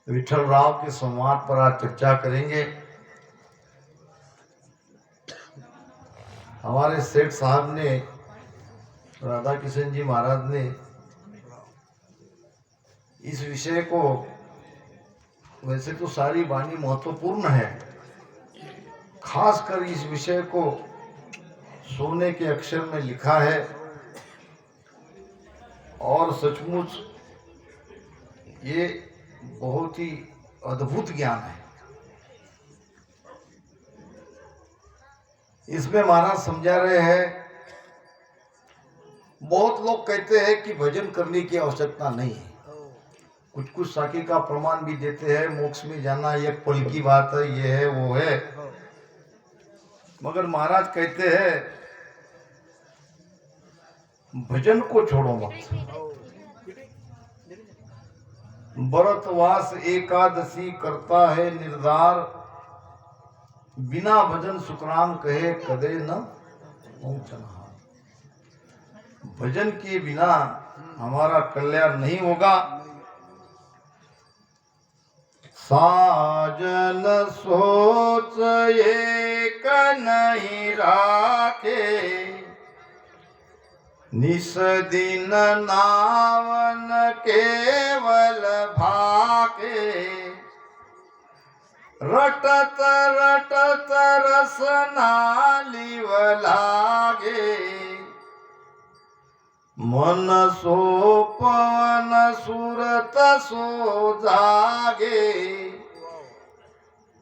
विठल राव के संवाद पर आज चर्चा करेंगे। हमारे सेठ साहब ने, राधा किशन जी महाराज ने इस विषय को, वैसे तो सारी वाणी महत्वपूर्ण है, खासकर इस विषय को सोने के अक्षर में लिखा है और सचमुच ये बहुत ही अद्भुत ज्ञान है। इसमें महाराज समझा रहे हैं, बहुत लोग कहते हैं कि भजन करने की आवश्यकता नहीं है, कुछ कुछ साखी का प्रमाण भी देते हैं, मोक्ष में जाना एक पल की बात है, ये है वो है। मगर महाराज कहते हैं भजन को छोड़ो मत। भरतवास एकादशी करता है निर्धार, बिना भजन सुखराम कहे कदे न पहुंचनहार। भजन के बिना हमारा कल्याण नहीं होगा। साजन सोच एक नहीं राखे, निस दिन नावन केवल भाके। रटत रटत रसना लिव लागे, मन सो पवन सुरत सो जागे।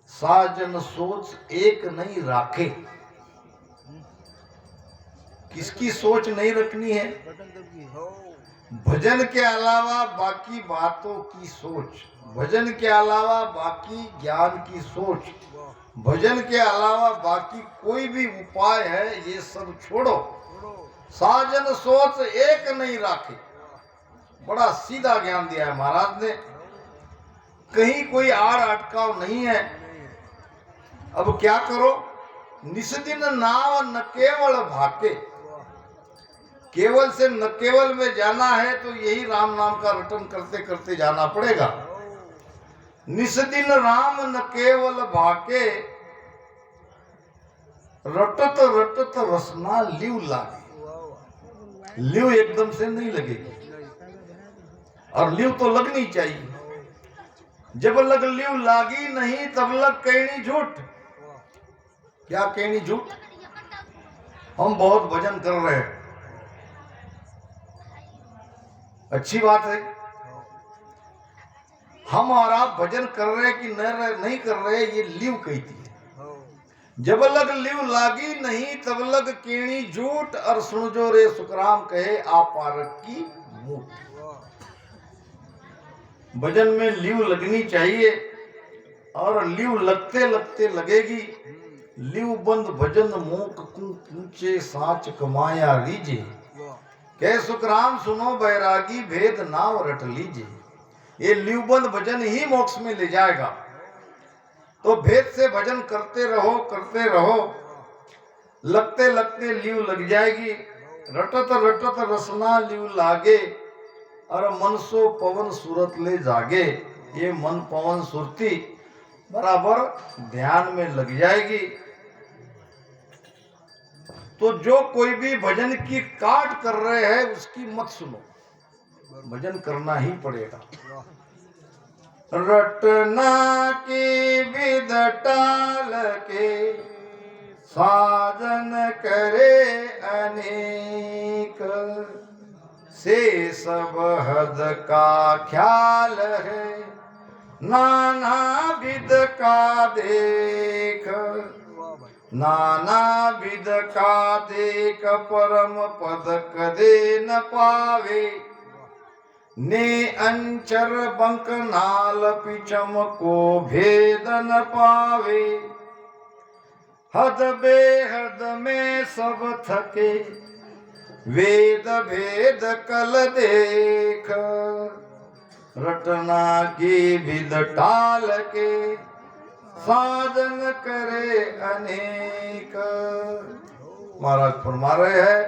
साजन सोच एक नहीं राखे। किसकी सोच नहीं रखनी है? भजन के अलावा बाकी बातों की सोच, भजन के अलावा बाकी ज्ञान की सोच, भजन के अलावा बाकी कोई भी उपाय है, ये सब छोड़ो। साजन सोच एक नहीं राखे। बड़ा सीधा ज्ञान दिया है महाराज ने, कहीं कोई आड़ अटकाव नहीं है। अब क्या करो? निस्दिन नाव न केवल भाके। केवल से न केवल में जाना है तो यही राम नाम का रटन करते करते जाना पड़ेगा। निस्दिन राम न केवल भाके, रटत रटत रसना लिव लागे। लिव एकदम से नहीं लगेगी, और लिव तो लगनी चाहिए। जब लग लिव लागी नहीं तब लग कहनी झूठ। क्या कहनी झूठ? हम बहुत भजन कर रहे हैं, अच्छी बात है। हम और आप भजन कर रहे कि नहीं कर रहे, ये लिव कहती है। जब लग लिव लागी नहीं तब लग केणी झूठ, और सुन जो रे सुखराम कहे आपारक की मूठ। भजन में लिव लगनी चाहिए, और लिव लगते लगते लगेगी। लिव बंद भजन मूक पूछे साच कमाया रीजे। कह सुखराम सुनो बैरागी भेद नाव रट लीजिए। ये लिवबंद भजन ही मोक्ष में ले जाएगा। तो भेद से भजन करते रहो करते रहो, लगते लगते लिव लग जाएगी। रटत रटत रसना लिव लागे, और मन सो पवन सूरत ले जागे। ये मन पवन सुरती बराबर ध्यान में लग जाएगी। तो जो कोई भी भजन की काट कर रहे हैं उसकी मत सुनो, भजन करना ही पड़ेगा। रटना की विध टाल के, साजन करे अनेक। से सब हद का ख्याल है, नाना विध का देख। नाना विध का देख परम पद कदे न पावे। ने अंचर बंक नाल पिचम को भेद न पावे। हद बेहद में सब थके, वेद भेद कल देख। रटना की विध टाल के, साधन करे अनेक। महाराज फरमा रहे हैं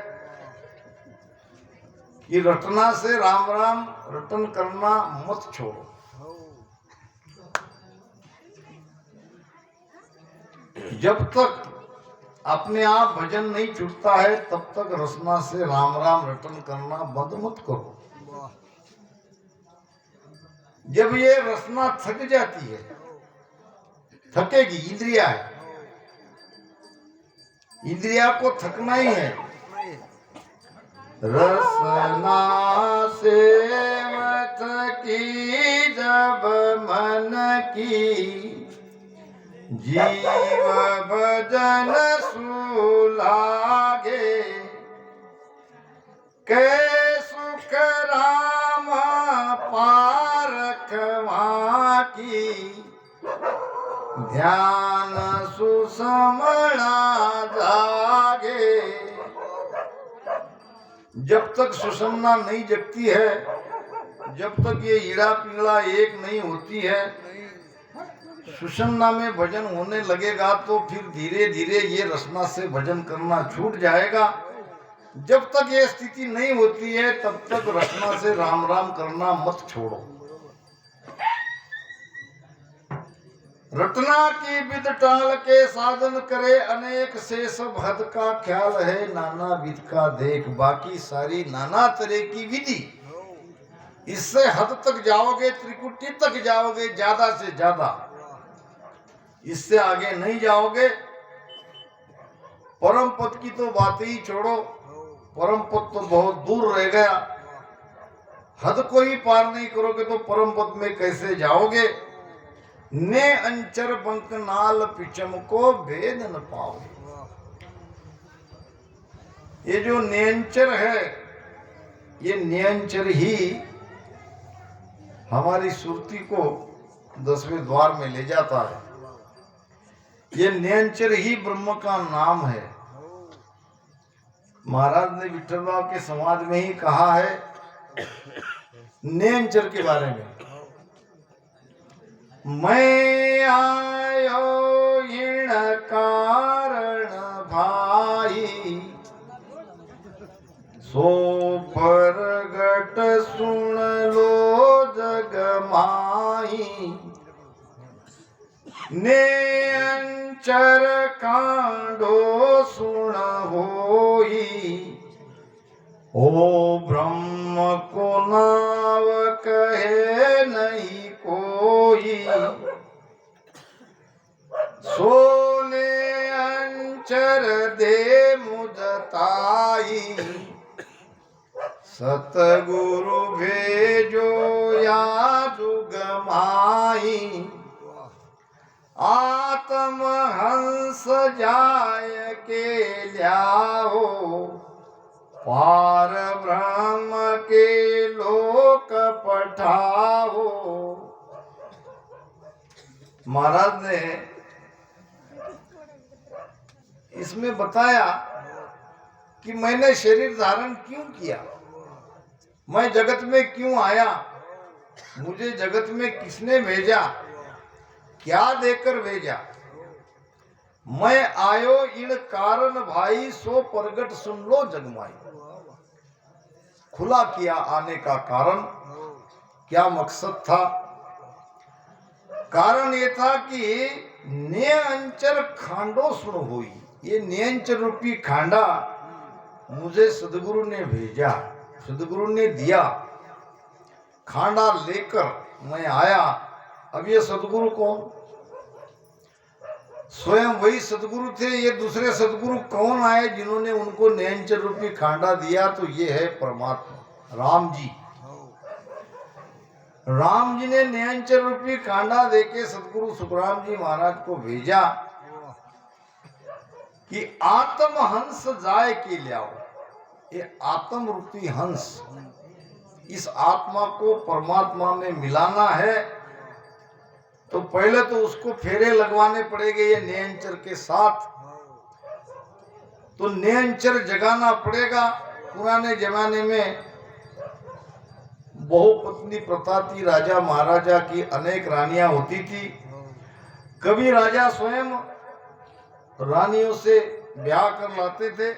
कि रटना से राम राम रटन करना मत छोड़ो। जब तक अपने आप भजन नहीं छूटता है तब तक रसना से राम राम रटन करना बंद मत करो। जब ये रसना थक जाती है, थकेगी, इंद्रिया है, इंद्रिया को थकना ही है। रसना से थकी जब मन की, जीव भजन सुलागे, कै सुख राम पारखवा की, ध्यान सुसमणा जागे। जब तक सुषमना नहीं जगती है, जब तक ये ईड़ा पिंगला एक नहीं होती है, सुषमना में भजन होने लगेगा तो फिर धीरे धीरे ये रसना से भजन करना छूट जाएगा। जब तक ये स्थिति नहीं होती है तब तक रसना से राम राम करना मत छोड़ो। रटना की विद टाल के साधन करे अनेक, से सब हद का ख्याल है नाना विध का देख। बाकी सारी नाना तरह की विधि, इससे हद तक जाओगे, त्रिकुटी तक जाओगे ज्यादा से ज्यादा, इससे आगे नहीं जाओगे। परम पद की तो बात ही छोड़ो, परम पद तो बहुत दूर रह गया। हद को ही पार नहीं करोगे तो परम पद में कैसे जाओगे। ने अंचर बंक नाल पिचम को भेद न पाओ। ये जो नियंचर है, ये नियंचर ही हमारी सुरती को 10वें द्वार में ले जाता है। ये नियंचर ही ब्रह्म का नाम है। महाराज ने विठ्ठलराव के समाज में ही कहा है नियंचर के बारे में। मैं आयो इन कारण भाई, सो प्रगट सुन लो जग माही। ने अंचर कांडो सुन होई, ओ ब्रह्म को नाव कहे नहीं कोई। सोने अंचर दे मुझताई, सतगुरु भेजो या जुग माई। आत्म हंस जाय के ल्याओ, पार ब्रह्म के लोक पठाओ। महाराज ने इसमें बताया कि मैंने शरीर धारण क्यों किया, मैं जगत में क्यों आया, मुझे जगत में किसने भेजा, क्या देकर भेजा। मैं आयो इन कारण भाई, सो प्रगट सुन लो जगमाई। खुला किया आने का कारण, क्या मकसद था। कारण ये था कि नियंचर खांडो सुन हुई। ये नियंचर रूपी खांडा मुझे सदगुरु ने भेजा, सदगुरु ने दिया। खांडा लेकर मैं आया। अब ये सदगुरु कौन, स्वयं वही सदगुरु थे। ये दूसरे सदगुरु कौन आए जिन्होंने उनको नियंचर रूपी खांडा दिया, तो ये है परमात्मा राम जी। राम जी ने नियंचर रूपी खांडा देके सदगुरु सुखराम जी महाराज को भेजा कि आत्म हंस जाए के लियाओ। ये आत्म रूपी हंस, इस आत्मा को परमात्मा में मिलाना है तो पहले तो उसको फेरे लगवाने पड़ेंगे ये नियंचर के साथ। तो नियंचर जगाना पड़ेगा। पुराने जमाने में बहुपत्नी प्रथा थी, राजा महाराजा की अनेक रानियां होती थी। कभी राजा स्वयं रानियों से ब्याह कर लाते थे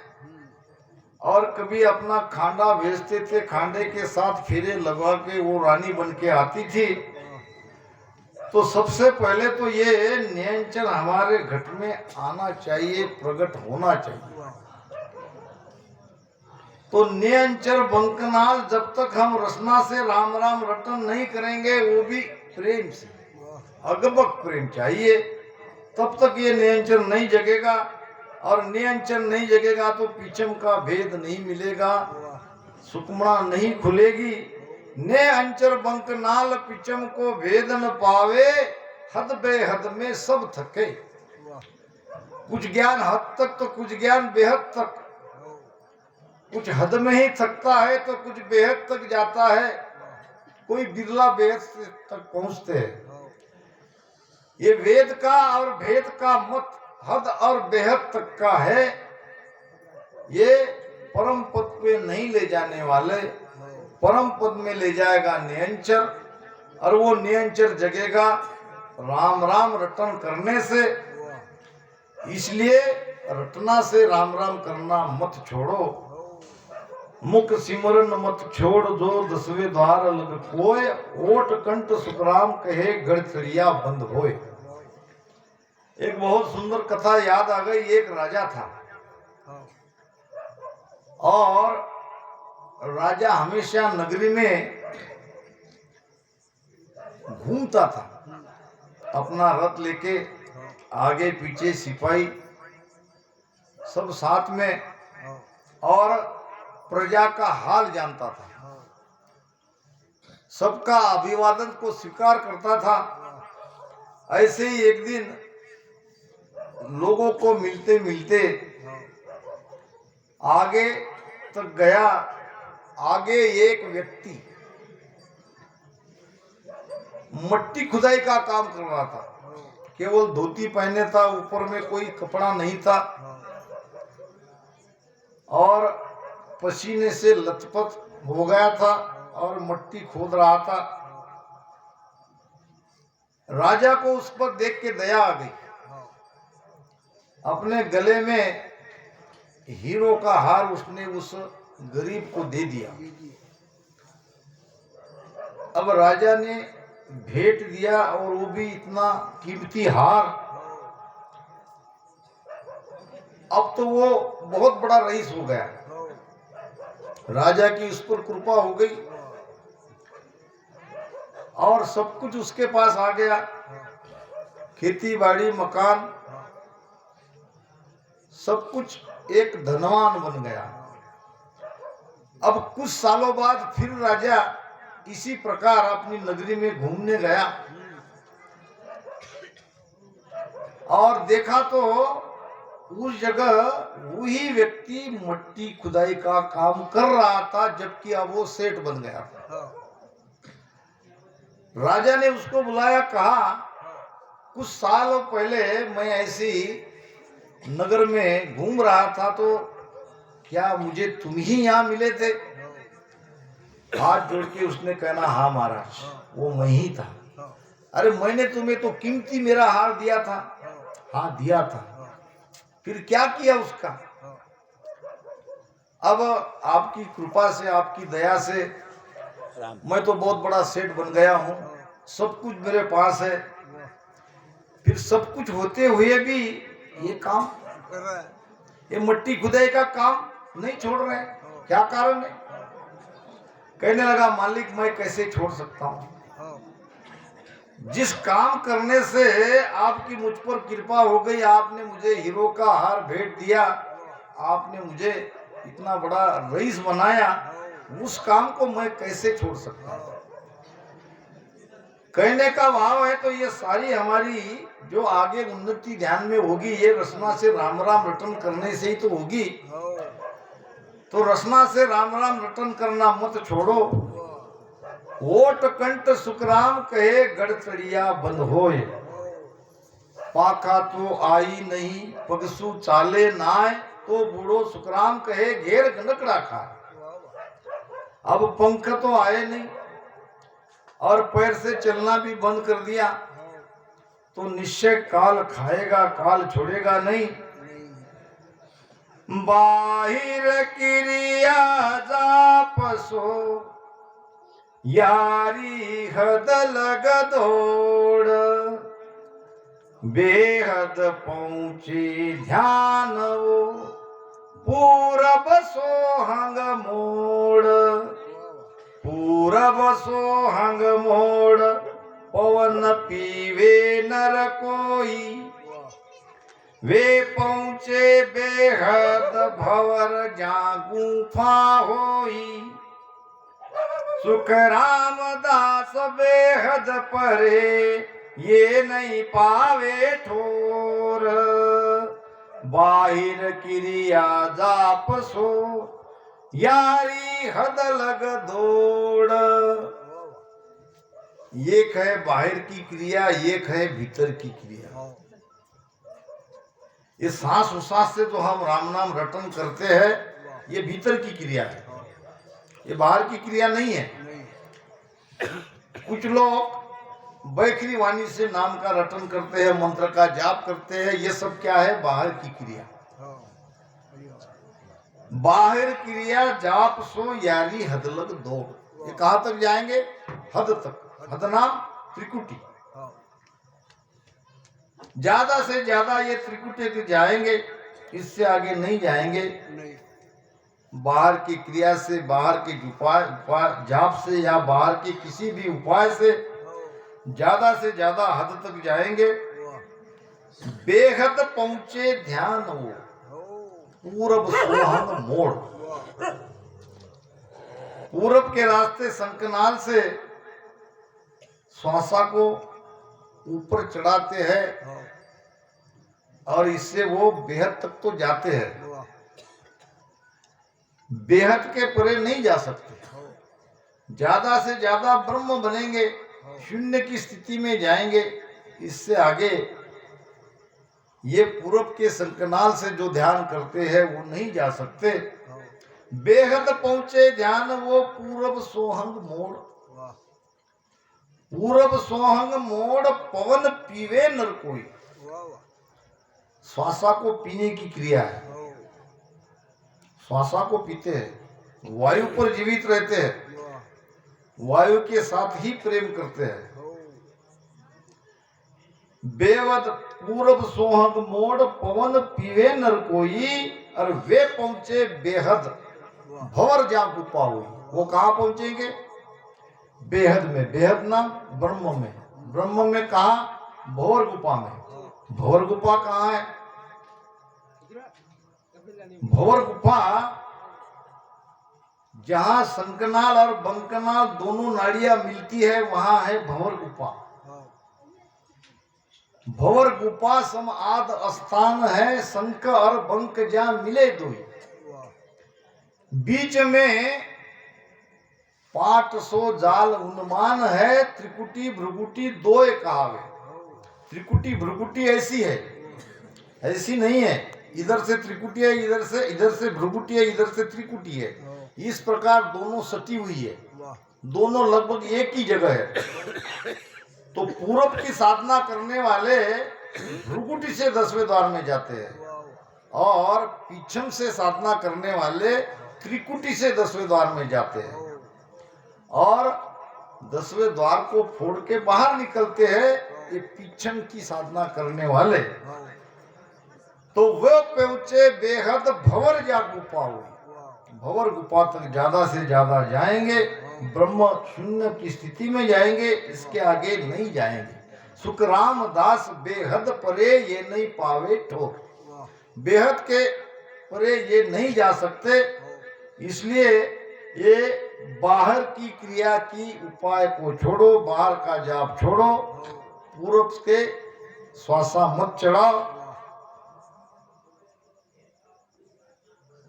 और कभी अपना खांडा भेजते थे। खांडे के साथ फेरे लगवा के वो रानी बन के आती थी। तो सबसे पहले तो ये नियंत्रण हमारे घट में आना चाहिए, प्रकट होना चाहिए। तो नियंचर बंकनाल जब तक हम रसना से राम राम रटन नहीं करेंगे, वो भी प्रेम से, अगबक प्रेम चाहिए, तब तक ये नियंचर नहीं जगेगा। और नियंचर नहीं जगेगा तो पीछम का भेद नहीं मिलेगा, सुकमणा नहीं खुलेगी। ने अंचर बंकनाल पिचम को भेद न पावे, हद बेहद में सब थके। कुछ ज्ञान हद तक तो कुछ ज्ञान बेहद तक, कुछ हद में ही थकता है तो कुछ बेहद तक जाता है, कोई बिरला बेहद तक पहुंचते हैं। ये वेद का और भेद का मत हद और बेहद तक का है, ये परम पद पे नहीं ले जाने वाले। परम पद में ले जाएगा नियंचर, और वो नियंचर जगेगा राम राम रटन करने से। इसलिए रटना से राम राम करना मत छोड़ो। मुख सिमरन मत छोड़ दो, दसवें द्वार अलग कोय, ओट कंठ सुखराम कहे गढ़चड़िया बंद होए। एक बहुत सुंदर कथा याद आ गई। एक राजा था और राजा हमेशा नगरी में घूमता था, अपना रथ लेके, आगे पीछे सिपाही सब साथ में, और प्रजा का हाल जानता था, सबका अभिवादन को स्वीकार करता था। ऐसे ही एक दिन लोगों को मिलते मिलते आगे तक गया। आगे एक व्यक्ति मट्टी खुदाई का काम कर रहा था, केवल धोती पहने था, ऊपर में कोई कपड़ा नहीं था, और पसीने से लथपथ हो गया था और मट्टी खोद रहा था। राजा को उस पर देख के दया आ गई। अपने गले में हीरो का हार उसने उस गरीब को दे दिया। अब राजा ने भेंट दिया, और वो भी इतना कीमती हार। अब तो वो बहुत बड़ा रईस हो गया, राजा की उस पर कृपा हो गई और सब कुछ उसके पास आ गया, खेती बाड़ी मकान सब कुछ, एक धनवान बन गया। अब कुछ सालों बाद फिर राजा इसी प्रकार अपनी नगरी में घूमने गया और देखा तो उस जगह वही व्यक्ति मट्टी खुदाई का काम कर रहा था, जबकि अब वो सेठ बन गया था। राजा ने उसको बुलाया, कहा कुछ साल पहले मैं ऐसी नगर में घूम रहा था, तो क्या मुझे तुम ही यहाँ मिले थे? हाथ जोड़ के उसने कहना, हाँ महाराज, वो मैं ही था। अरे मैंने तुम्हें तो कीमती मेरा हार दिया था। हाँ दिया था, फिर क्या किया उसका? अब आपकी कृपा से, आपकी दया से मैं तो बहुत बड़ा सेठ बन गया हूँ, सब कुछ मेरे पास है, फिर सब कुछ होते हुए भी ये काम, ये मट्टी खुदाई का काम नहीं छोड़ रहे, क्या कारण है? कहने लगा, मालिक मैं कैसे छोड़ सकता हूँ? जिस काम करने से आपकी मुझ पर कृपा हो गई, आपने मुझे हीरो का हार भेंट दिया, आपने मुझे इतना बड़ा रईस बनाया, उस काम को मैं कैसे छोड़ सकता हूँ? कहने का भाव है, तो ये सारी हमारी जो आगे उन्नति ध्यान में होगी, ये रसना से राम राम रटन करने से ही तो होगी। तो रसना से राम राम रटन करना मत छोड़ो। ओट कंठ सुखराम कहे गढ़चड़िया बंद होए, पाखा तो आई नहीं पगसु चाले नाय, तो बूढ़ो सुखराम कहे घेर गनकड़ा खाए। अब पंख तो आए नहीं और पैर से चलना भी बंद कर दिया, तो निश्चय काल खाएगा, काल छोड़ेगा नहीं। बाहिर क्रिया जापसो यारी हद लग दौड़, बेहद पहुंचे ध्यान वो, पूरब सोहंग मोड़, पूरब सोहंग मोड़, पवन पीवे नर कोई, वे पहुंचे बेहद भंवर जहाँ गुफा होई, सुख रामदास बेहद परे, ये नहीं पावे ठोर, बाहिर क्रिया जाप सो, यारी हद लग दौड़। एक है बाहर की क्रिया, एक है भीतर की क्रिया। ये सांस उसास से जो हम राम नाम रटन करते हैं, ये भीतर की क्रिया है, ये बाहर की क्रिया नहीं है। कुछ लोग बैखरी वाणी से नाम का रटन करते हैं, मंत्र का जाप करते हैं, ये सब क्या है? बाहर की क्रिया। बाहर क्रिया जाप सो यारी हद लग दौड़। ये कहां तक जाएंगे? हद तक। हद नाम त्रिकुटी। ज्यादा से ज्यादा ये त्रिकुटी तक जाएंगे, इससे आगे नहीं जाएंगे। बाहर की क्रिया से, बाहर के उपाय जाप से या बाहर के किसी भी उपाय से ज्यादा हद तक जाएंगे। बेहद पहुंचे ध्यान वो, पूरब सोहंग मोड़। पूरब के रास्ते शंखनाल से श्वासा को ऊपर चढ़ाते हैं और इससे वो बेहद तक तो जाते हैं। बेहद के परे नहीं जा सकते। ज्यादा से ज्यादा ब्रह्म बनेंगे, शून्य की स्थिति में जाएंगे। इससे आगे ये पूरब के शंखनाल से जो ध्यान करते हैं वो नहीं जा सकते। बेहद पहुंचे ध्यान वो, पूरब सोहंग मोड़। पूरब सोहंग मोड़, पवन पीवे नर कोई। श्वासा को पीने की क्रिया है। श्वासा को पीते हैं, वायु पर जीवित रहते हैं, वायु के साथ ही प्रेम करते हैं। बेवद पूरब सोहंग मोड़, पवन पीवे नर कोई, और वे पहुंचे बेहद भंवर जा गुफा हुई। वो कहां पहुंचेंगे? बेहद में। बेहद नाम ब्रह्म में। ब्रह्म में कहा? भंवर गुफा में। भंवर गुफा कहाँ है? भंवर गुफा जहां शंखनाल और बंकनाल दोनों नाड़ियां मिलती है, वहां है भंवर गुफा। भंवर गुफा सम आद स्थान है, शंख और बंक जहां मिले दो। बीच में पाट सो जाल उन्मान है, त्रिकुटी भ्रुकुटी दो कहावे। त्रिकुटी भ्रुकुटी ऐसी है, ऐसी नहीं है। इधर से त्रिकुटी है, इधर से भ्रुकुटी है, इधर से त्रिकुटी है। इस प्रकार दोनों सटी हुई है, दोनों लगभग एक ही जगह है। तो पूरब की साधना करने वाले भ्रुकुटी से 10वें द्वार में जाते हैं और पीछम से साधना करने वाले त्रिकुटी से 10वें द्वार में जाते हैं और 10वें द्वार को फोड़ के बाहर निकलते हैं ये पीछम की साधना करने वाले। तो वे पहुंचे बेहद भंवर जा गुफा हुई। भंवर गुफा तक ज्यादा से ज्यादा जाएंगे, ब्रह्म शून्य की स्थिति में जाएंगे, इसके आगे नहीं जाएंगे। सुख रामदास बेहद परे, ये नहीं पावे ठोर। बेहद के परे ये नहीं जा सकते। इसलिए ये बाहर की क्रिया की उपाय को छोड़ो, बाहर का जाप छोड़ो, पूरब के श्वासा मत चढ़ाओ।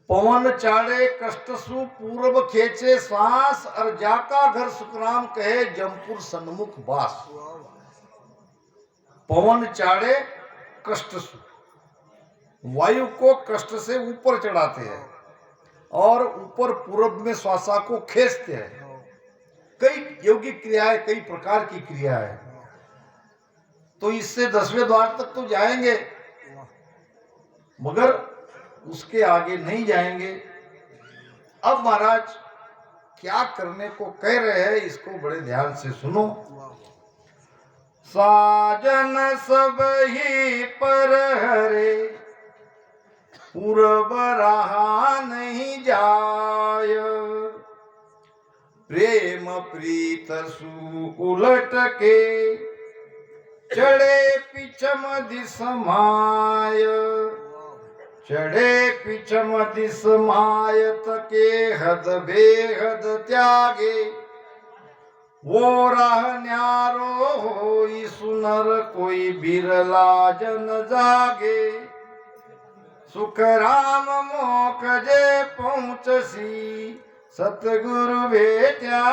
पवन चाड़े कष्ट सु पूरब खेचे श्वास, और जाका घर सुखराम कहे जमपुर सन्मुख बास। पवन चाड़े कष्ट सु, वायु को कष्ट से ऊपर चढ़ाते हैं और ऊपर पूरब में श्वासा को खींचते हैं। कई योगिक क्रियाएं, कई प्रकार की क्रिया है। तो इससे 10वें द्वार तक तो जाएंगे, मगर उसके आगे नहीं जाएंगे। अब महाराज क्या करने को कह रहे हैं, इसको बड़े ध्यान से सुनो। साजन सब ही पर हरे, पूरब रहा नहीं जाय। प्रेम प्रीत सु उलट के, चढ़े पिछम दिस माय। चढ़े पिछम दिस माय, तके हद बेहद त्यागे। वो राह न्यारो होई, सुनर कोई बिरला जन जागे। सुख राम मोख जे पहुँचसी, सतगुरु भेटाय।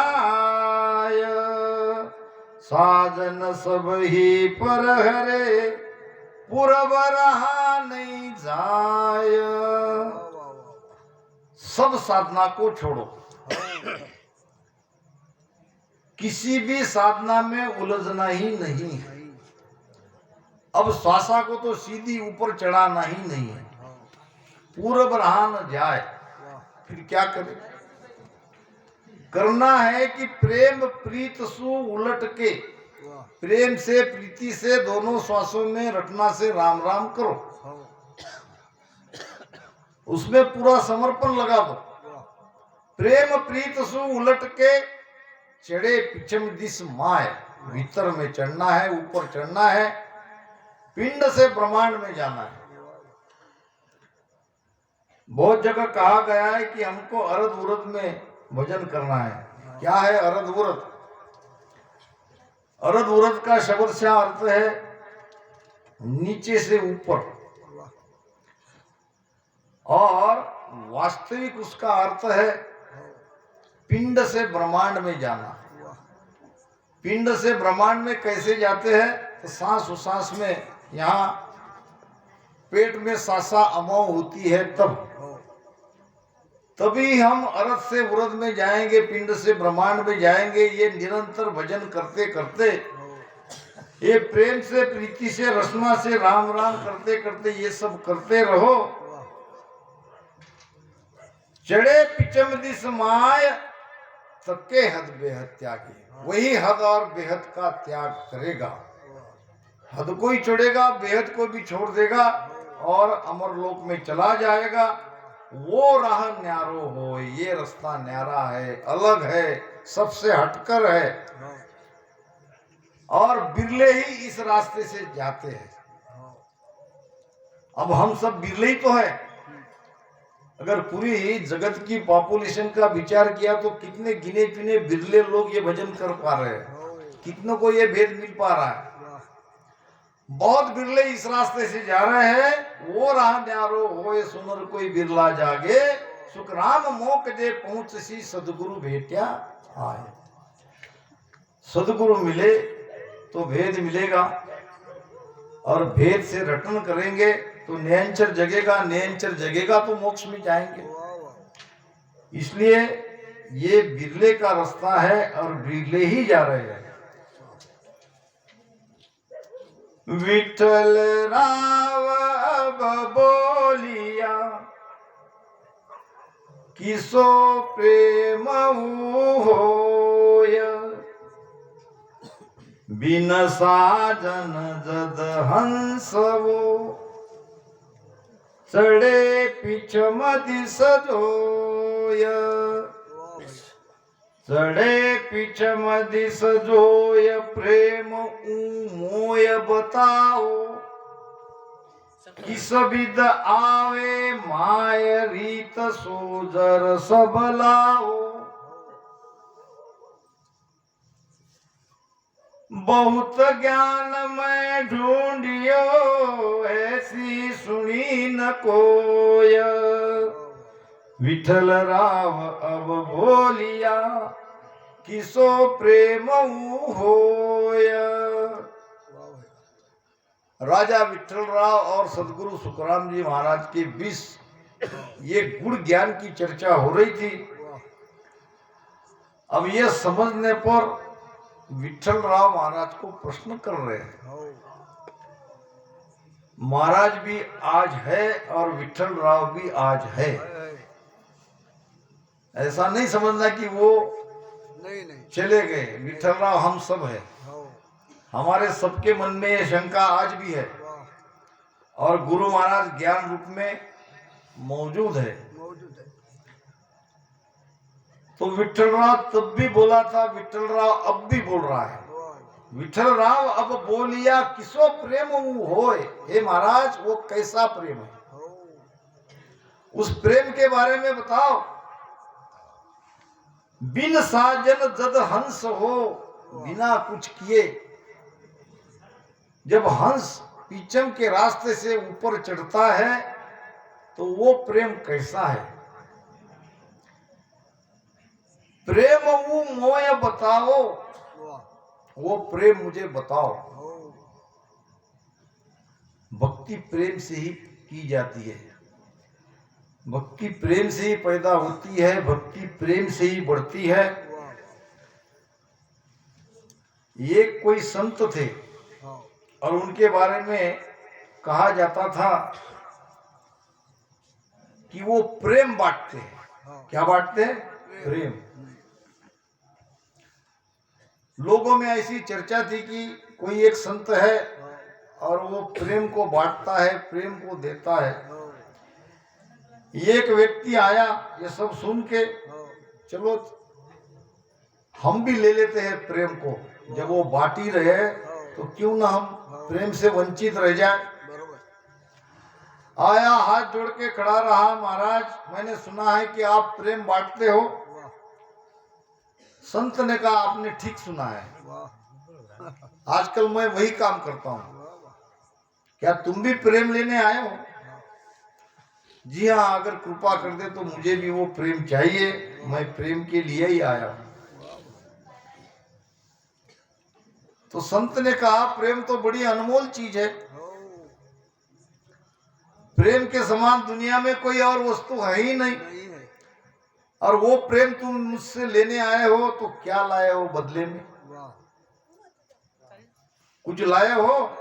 साजन सब ही पर हरे, पूरब रहा नहीं जाय। सब साधना को छोड़ो, किसी भी साधना में उलझना ही नहीं है। अब श्वासा को तो सीधी ऊपर चढ़ाना ही नहीं है, पूरब रहा न जाए, फिर क्या करें? करना है कि प्रेम प्रीत सु उलट के, प्रेम से प्रीति से दोनों श्वासों में रटना से राम राम करो, उसमें पूरा समर्पण लगा दो। प्रेम प्रीत सु उलट के, चढ़े पिछम दिस माय, भीतर में चढ़ना है, ऊपर चढ़ना है, पिंड से ब्रह्मांड में जाना है। बहुत जगह कहा गया है कि हमको अरद उरद में भजन करना है। क्या है अरद उरद? अरद उरद का शब्द से अर्थ है नीचे से ऊपर, और वास्तविक उसका अर्थ है पिंड से ब्रह्मांड में जाना। पिंड से ब्रह्मांड में कैसे जाते हैं? तो सांस उसांस में, यहाँ पेट में सासा अमौ होती है तभी हम अरद से उरद में जाएंगे, पिंड से ब्रह्मांड में जाएंगे। ये निरंतर भजन करते करते, ये प्रेम से प्रीति से रसना से राम राम करते करते ये सब करते रहो। चढ़े पिछम दिस माय, तके हद बेहद त्यागे। वही हद और बेहद का त्याग करेगा। हद को ही छोड़ेगा, बेहद को भी छोड़ देगा और अमर लोक में चला जाएगा। वो राह न्यारो हो, ये रास्ता न्यारा है, अलग है, सबसे हटकर है, और बिरले ही इस रास्ते से जाते हैं। अब हम सब बिरले ही तो है। अगर पूरी जगत की पॉपुलेशन का विचार किया तो कितने गिने चुने बिरले लोग ये भजन कर पा रहे हैं, कितनों को ये भेद मिल पा रहा है। बहुत बिरले इस रास्ते से जा रहे हैं। वो राह न्यारो होए, सुनर कोई बिरला जागे। सुख राम मोक जे पहुंचसी, सदगुरु भेट्या आए। सदगुरु मिले तो भेद मिलेगा, और भेद से रटन करेंगे तो नयनचर जगेगा, नयनचर जगेगा तो मोक्ष में जाएंगे। इसलिए ये बिरले का रास्ता है और बिरले ही जा रहे हैं। विठल राव अब बोलिया, किसो प्रेम होय। बिन साजन जद हंस वो, चढ़े पिछम दिस जोय। चढ़े पिछम दिस जोय, प्रेम मोय बताओ। किस विद आवे माय रीत, सोजर सब लाओ। बहुत ज्ञान मैं ढूंढियो, ऐसी सुनी न कोय। विठल राव अब बोलिया, किसो प्रेम होय। राजा विठल राव और सदगुरु सुखराम जी महाराज के बीच ये गुण ज्ञान की चर्चा हो रही थी। अब ये समझने पर विठल राव महाराज को प्रश्न कर रहे हैं। महाराज भी आज है और विठल राव भी आज है। ऐसा नहीं समझना कि वो नहीं चले गए। विठलराव हम सब है, हो हमारे सबके मन में ये शंका आज भी है, वाह और गुरु महाराज ज्ञान रूप में मौजूद है। मौजूद है तो विठलराव तब भी बोला था, विठलराव अब भी बोल रहा है। वाह विठलराव अब बोलिया किसो प्रेम वो होए, हे महाराज वो कैसा प्रेम है, हो उस प्रेम के बारे में बताओ। बिन साजन जद हंस हो, बिना कुछ किए जब हंस पीछम के रास्ते से ऊपर चढ़ता है तो वो प्रेम कैसा है। प्रेम वो मोय बताओ, वाह वो प्रेम मुझे बताओ। हो भक्ति प्रेम से ही की जाती है, भक्ति प्रेम से ही पैदा होती है, भक्ति प्रेम से ही बढ़ती है। वाह ये कोई संत थे हो और उनके बारे में कहा जाता था कि वो प्रेम बांटते हैं। हो क्या बांटते हैं? प्रेम। लोगों में ऐसी चर्चा थी कि कोई एक संत है और वो प्रेम को बांटता है, प्रेम को देता है। हो एक व्यक्ति आया, ये सब सुन के हो चलो हम भी ले लेते हैं प्रेम को, जब वो बांट ही रहे तो क्यों ना हम प्रेम से वंचित रह जाए। बरोबर आया, हाथ जोड़ के खड़ा रहा, महाराज मैंने सुना है कि आप प्रेम बांटते हो। वाह संत ने कहा आपने ठीक सुना है, वाह आजकल मैं वही काम करता हूँ। वाह क्या तुम भी प्रेम लेने आए हो? जी हाँ, अगर कृपा कर दे तो मुझे भी वो प्रेम चाहिए, मैं प्रेम के लिए ही आया हूँ। तो संत ने कहा प्रेम तो बड़ी अनमोल चीज है, हो प्रेम के समान दुनिया में कोई और वस्तु है ही नहीं, नहीं है और वो प्रेम तुम मुझसे लेने आए हो तो क्या लाए हो बदले में? वाह कुछ लाए हो?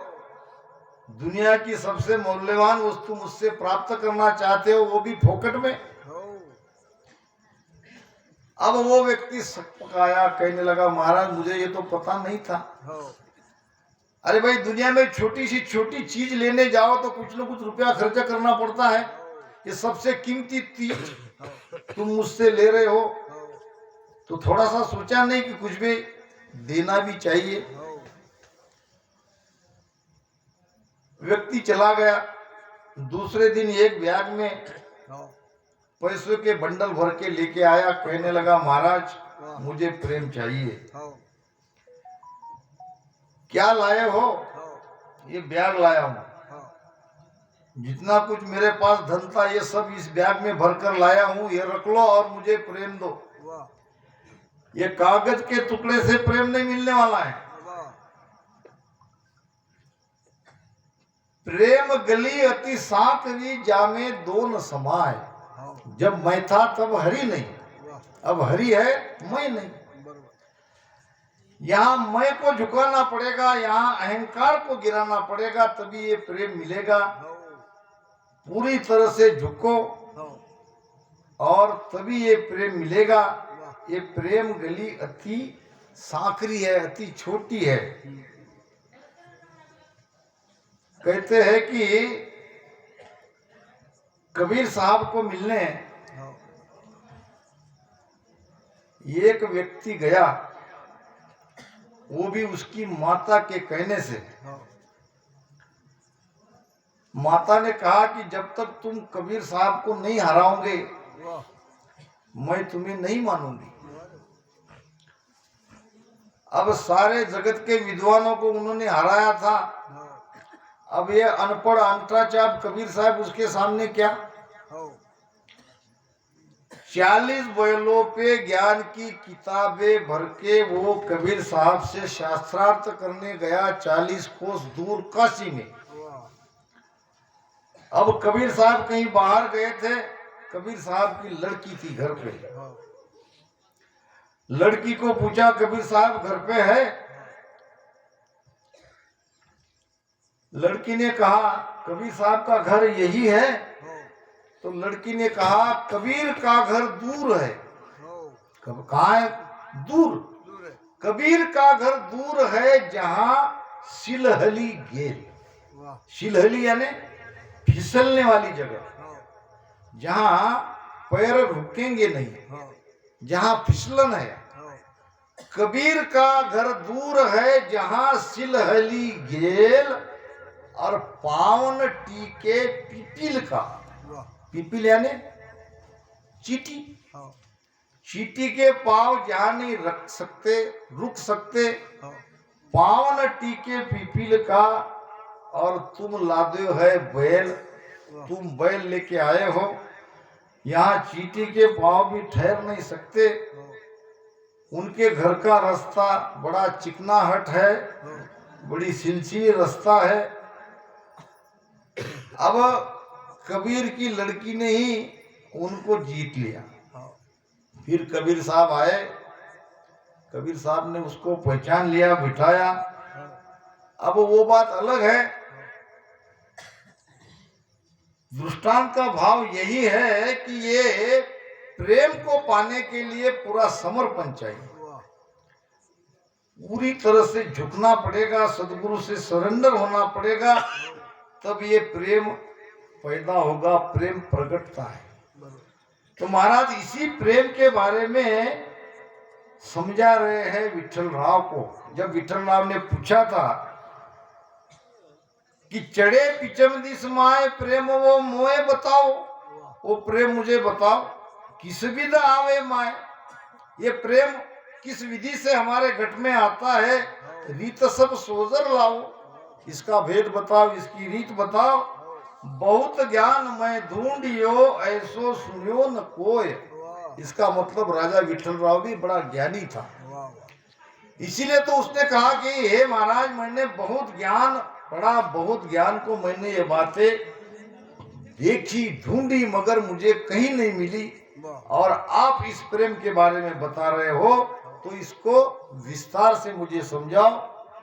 दुनिया की सबसे मूल्यवान वस्तु मुझसे प्राप्त करना चाहते हो, वो भी फोकट में। हो अब वो व्यक्ति पकाया, कहने लगा महाराज मुझे ये तो पता नहीं था। हो अरे भाई, दुनिया में छोटी सी छोटी चीज लेने जाओ तो कुछ न कुछ रुपया खर्चा करना पड़ता है। ये सबसे कीमती चीज तुम मुझसे ले रहे हो, तो थोड़ा सा सोचा नहीं कि कुछ भी देना भी चाहिए। हो व्यक्ति चला गया। दूसरे दिन एक बैग में हो पैसों के बंडल भर के लेके आया, कहने लगा महाराज मुझे प्रेम चाहिए। हो क्या लाए हो? हो ये बैग लाया हूँ, हो जितना कुछ मेरे पास धन था ये सब इस बैग में भरकर लाया हूँ, ये रख लो और मुझे प्रेम दो। वाह ये कागज के टुकड़े से प्रेम नहीं मिलने वाला है। वाह प्रेम गली अति सांकरी जामे दो न समाए। हो जब मैं था तब हरि नहीं, वाह अब हरि है मैं नहीं। बरोबर यहाँ मैं को झुकाना पड़ेगा, यहाँ अहंकार को गिराना पड़ेगा, तभी ये प्रेम मिलेगा। हो पूरी तरह से झुको हो और तभी ये प्रेम मिलेगा। वाह ये प्रेम गली अति सांकरी है, अति छोटी है। कहते हैं कि कबीर साहब को मिलने हो एक व्यक्ति गया, वो भी उसकी माता के कहने से। हो माता ने कहा कि जब तक तुम कबीर साहब को नहीं हराओगे वाह मैं तुम्हें नहीं मानूंगी। अब सारे जगत के विद्वानों को उन्होंने हराया था, हो अब ये अनपढ़ अंतराचाप कबीर साहब उसके सामने क्या। हो 40 बैलों पे ज्ञान की किताबें भर के वो कबीर साहब से शास्त्रार्थ करने गया 40 कोस दूर काशी में। वाह अब कबीर साहब कहीं बाहर गए थे, कबीर साहब की लड़की थी घर पे। हो लड़की को पूछा कबीर साहब घर पे है? लड़की ने कहा कबीर साहब का घर यही है। हो तो लड़की ने कहा कबीर का घर दूर है। कहाँ है? दूर। दूर है। कबीर का घर दूर है जहां सिलहली गेल। वाह। सिलहली यानी फिसलने वाली जगह, हाँ जहां पैर रुकेंगे नहीं, हाँ जहां फिसलन है। हाँ। कबीर का घर दूर है जहां सिलहली गेल और पावन टीके पिपील का। वाह। पिपील यानी चीटी। हाँ चीटी के पांव जहां नहीं रुक सकते, हाँ पावन टीके पिपील का। और तुम लादे है बैल, तुम बैल लेके आए हो, यहाँ चीटी के पांव भी ठहर नहीं सकते। उनके घर का रास्ता बड़ा चिकनाहट है, बड़ी सिलसिली रास्ता है। अब कबीर की लड़की ने ही उनको जीत लिया। फिर कबीर साहब आए, कबीर साहब ने उसको पहचान लिया, बिठाया। अब वो बात अलग है। दृष्टांत का भाव यही है कि ये प्रेम को पाने के लिए पूरा समर्पण चाहिए, पूरी तरह से झुकना पड़ेगा, सदगुरु से सरेंडर होना पड़ेगा, तब ये प्रेम पैदा होगा, प्रेम प्रकटता है। तो महाराज इसी प्रेम के बारे में समझा रहे हैं विठल राव को। जब विठल राव ने पूछा था कि चढ़े पिचम दिस माए प्रेम वो मोए बताओ, वो प्रेम मुझे बताओ, किस विधा आवे माए, ये प्रेम किस विधि से हमारे घट में आता है। रीत सब सोजर लाओ, इसका भेद बताओ, इसकी रीत बताओ। बहुत ज्ञान मैं ढूंढियो ऐसो सुनियो न कोय। इसका मतलब राजा विठल राव भी बड़ा ज्ञानी था, इसीलिए तो उसने कहा कि हे महाराज, मैंने बहुत ज्ञान पढ़ा, बहुत ज्ञान को मैंने ये बातें देखी, ढूंढी, मगर मुझे कहीं नहीं मिली। और आप इस प्रेम के बारे में बता रहे हो, तो इसको विस्तार से मुझे समझाओ।